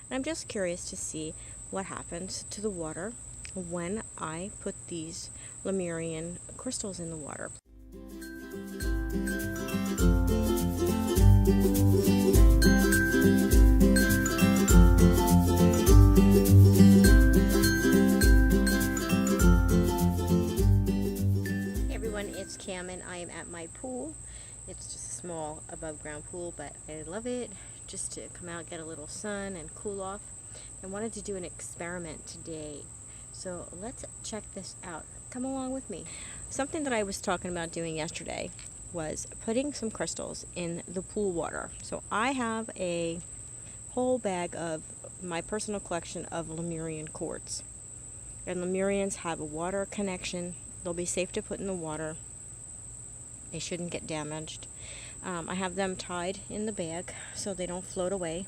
And I'm just curious to see what happens to the water when I put these Lemurian crystals in the water. Hey everyone, it's Cam and I am at my pool. It's just a small above ground pool, but I love it just to come out, get a little sun and cool off. I wanted to do an experiment today, so let's check this out. Come along with me. Something that I was talking about doing yesterday was putting some crystals in the pool water. So I have a whole bag of my personal collection of Lemurian quartz. And Lemurians have a water connection. They'll be safe to put in the water. They shouldn't get damaged. I have them tied in the bag so they don't float away.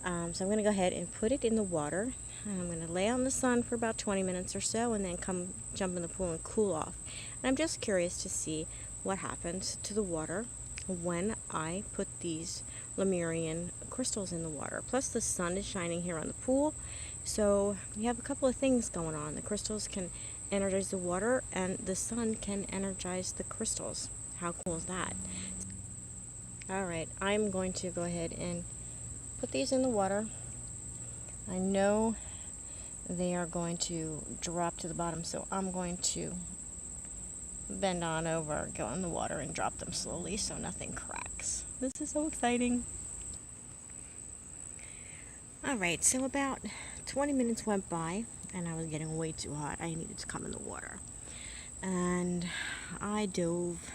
So I'm going to go ahead and put it in the water. I'm going to lay on the sun for about 20 minutes or so and then come jump in the pool and cool off. And I'm just curious to see what happens to the water when I put these Lemurian crystals in the water. Plus the sun is shining here on the pool, so you have a couple of things going on. The crystals can energize the water and the sun can energize the crystals. How cool is that? Alright, I'm going to go ahead and put these in the water. I know they are going to drop to the bottom, so I'm going to bend on over, go in the water, and drop them slowly so nothing cracks. This is so exciting. Alright, so about 20 minutes went by, and I was getting way too hot. I needed to come in the water. And I dove.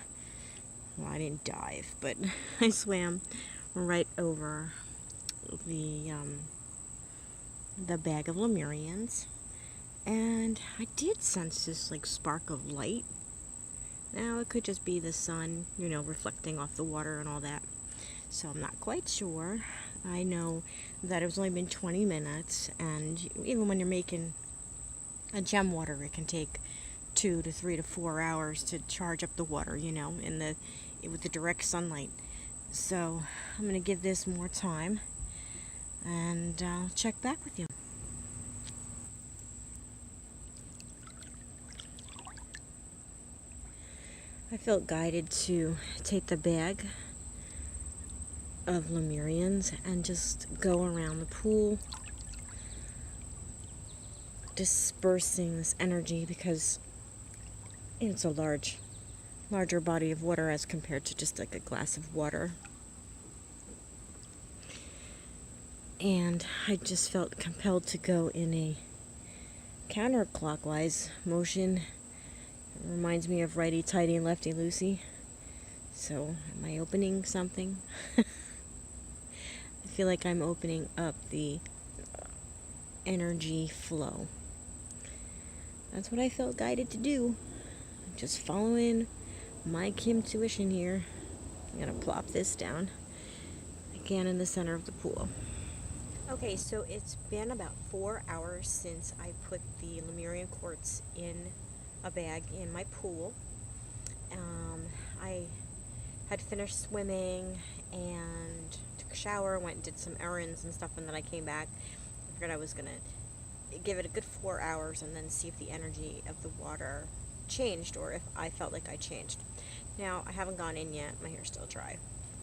Well, I didn't dive, but I swam right over the bag of Lemurians. And I did sense this like spark of light. Now, it could just be the sun, reflecting off the water and all that. So I'm not quite sure. I know that it's only been 20 minutes, and even when you're making a gem water, it can take 2 to 3 to 4 hours to charge up the water, with the direct sunlight. So I'm going to give this more time, and I'll check back with you. I felt guided to take the bag of Lemurians and just go around the pool, dispersing this energy, because it's a larger body of water as compared to just like a glass of water. And I just felt compelled to go in a counterclockwise motion. It reminds me of righty-tighty and lefty-loosey. So, am I opening something? I feel like I'm opening up the energy flow. That's what I felt guided to do. Just following my intuition here. I'm going to plop this down again in the center of the pool. Okay, so it's been about 4 hours since I put the Lemurian quartz in a bag in my pool. I had finished swimming and took a shower, went and did some errands and stuff, and then I came back. I figured I was going to give it a good 4 hours and then see if the energy of the water changed or if I felt like I changed. Now, I haven't gone in yet. My hair's still dry.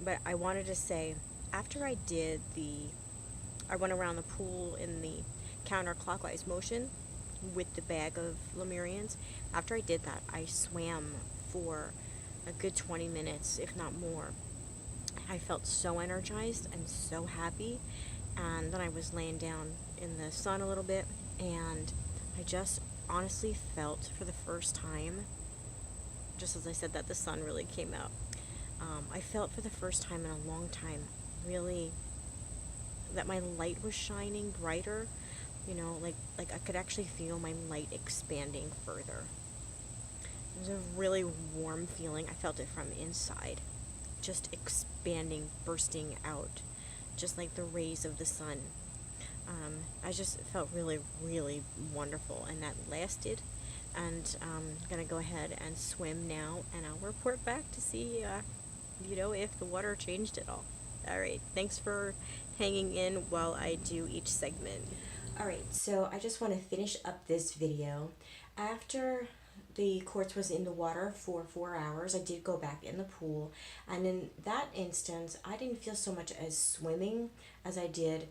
But I wanted to say, after I went around the pool in the counterclockwise motion with the bag of Lemurians. After I did that, I swam for a good 20 minutes, if not more. I felt so energized and so happy. And then I was laying down in the sun a little bit, and I just honestly felt for the first time, just as I said that the sun really came out, I felt for the first time in a long time really that my light was shining brighter, like I could actually feel my light expanding further. It was a really warm feeling. I felt it from inside, just expanding, bursting out, just like the rays of the sun. I just felt really, really wonderful, and that lasted. And I'm going to go ahead and swim now, and I'll report back to see, if the water changed at all. All right, thanks for hanging in while I do each segment. Alright, so I just want to finish up this video. After the quartz was in the water for 4 hours, I did go back in the pool, and in that instance I didn't feel so much as swimming as I did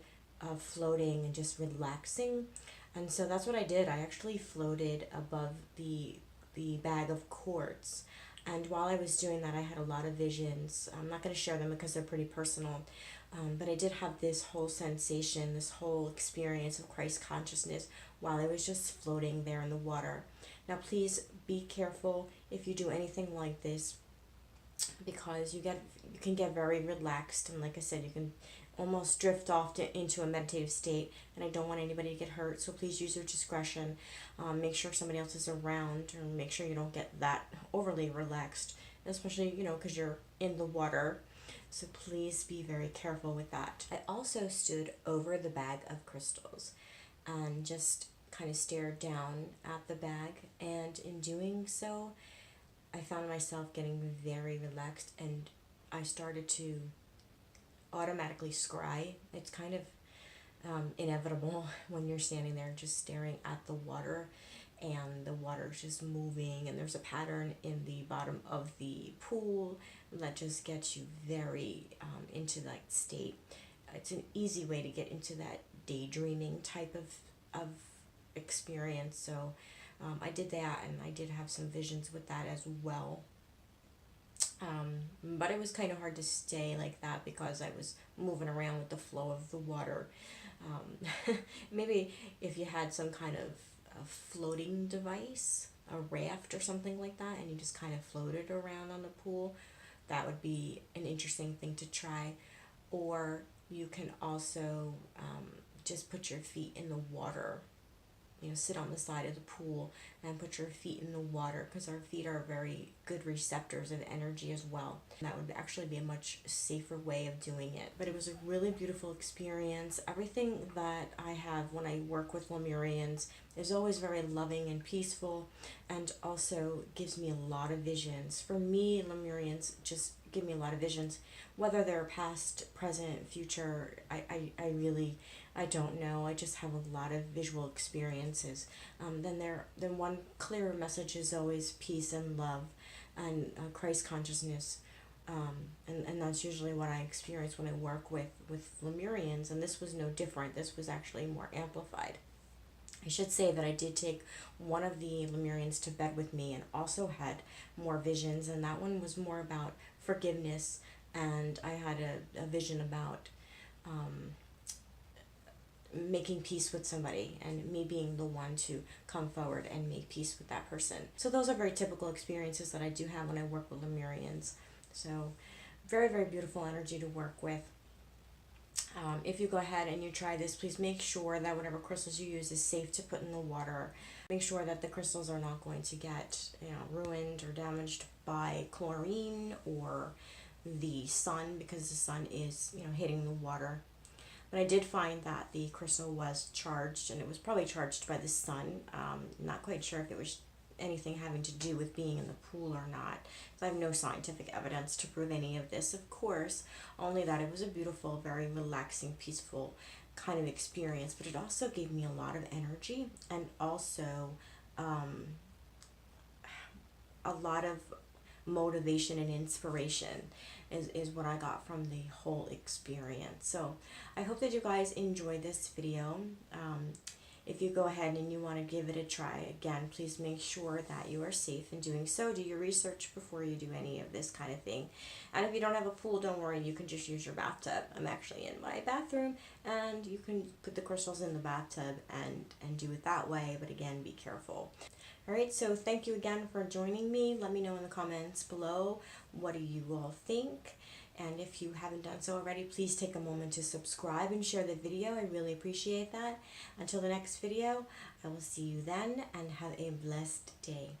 floating and just relaxing. And so that's what I did. I actually floated above the bag of quartz, and while I was doing that I had a lot of visions. I'm not going to share them because they're pretty personal, but I did have this whole sensation, this whole experience of Christ consciousness while I was just floating there in the water. Now please be careful if you do anything like this, because you can get very relaxed, and like I said, you can almost drift off into a meditative state, and I don't want anybody to get hurt, so please use your discretion. Make sure somebody else is around, or make sure you don't get that overly relaxed, especially, because you're in the water, so please be very careful with that. I also stood over the bag of crystals and just kind of stared down at the bag, and in doing so I found myself getting very relaxed, and I started to automatically scry. It's kind of inevitable when you're standing there just staring at the water, and the water's just moving, and there's a pattern in the bottom of the pool that just gets you very into that state. It's an easy way to get into that daydreaming type of experience, so I did that, and I did have some visions with that as well. But it was kind of hard to stay like that because I was moving around with the flow of the water. Maybe if you had some kind of a floating device, a raft or something like that, and you just kind of floated around on the pool, that would be an interesting thing to try. Or you can also just put your feet in the water. Sit on the side of the pool and put your feet in the water, because our feet are very good receptors of energy as well. That would actually be a much safer way of doing it. But it was a really beautiful experience. Everything that I have when I work with Lemurians is always very loving and peaceful, and also gives me a lot of visions. For me, Lemurians just give me a lot of visions, whether they're past, present, future. I don't know. I just have a lot of visual experiences. Then one clear message is always peace and love and Christ consciousness. And that's usually what I experience when I work with Lemurians, and this was no different. This was actually more amplified. I should say that I did take one of the Lemurians to bed with me and also had more visions, and that one was more about forgiveness, and I had a vision about making peace with somebody, and me being the one to come forward and make peace with that person. So those are very typical experiences that I do have when I work with Lemurians. So very, very beautiful energy to work with. If you go ahead and you try this, please make sure that whatever crystals you use is safe to put in the water. Make sure that the crystals are not going to get ruined or damaged by chlorine or the sun, because the sun is hitting the water. But I did find that the crystal was charged, and it was probably charged by the sun. Not quite sure if it was anything having to do with being in the pool or not. So I have no scientific evidence to prove any of this, of course, only that it was a beautiful, very relaxing, peaceful kind of experience. But it also gave me a lot of energy, and also a lot of motivation and inspiration is what I got from the whole experience. So I hope that you guys enjoyed this video. If you go ahead and you want to give it a try, again, please make sure that you are safe in doing so. Do your research before you do any of this kind of thing. And if you don't have a pool, don't worry, you can just use your bathtub. I'm actually in my bathroom, and you can put the crystals in the bathtub and do it that way, but again, be careful. Alright, so thank you again for joining me. Let me know in the comments below, what do you all think? And if you haven't done so already, please take a moment to subscribe and share the video. I really appreciate that. Until the next video, I will see you then, and have a blessed day.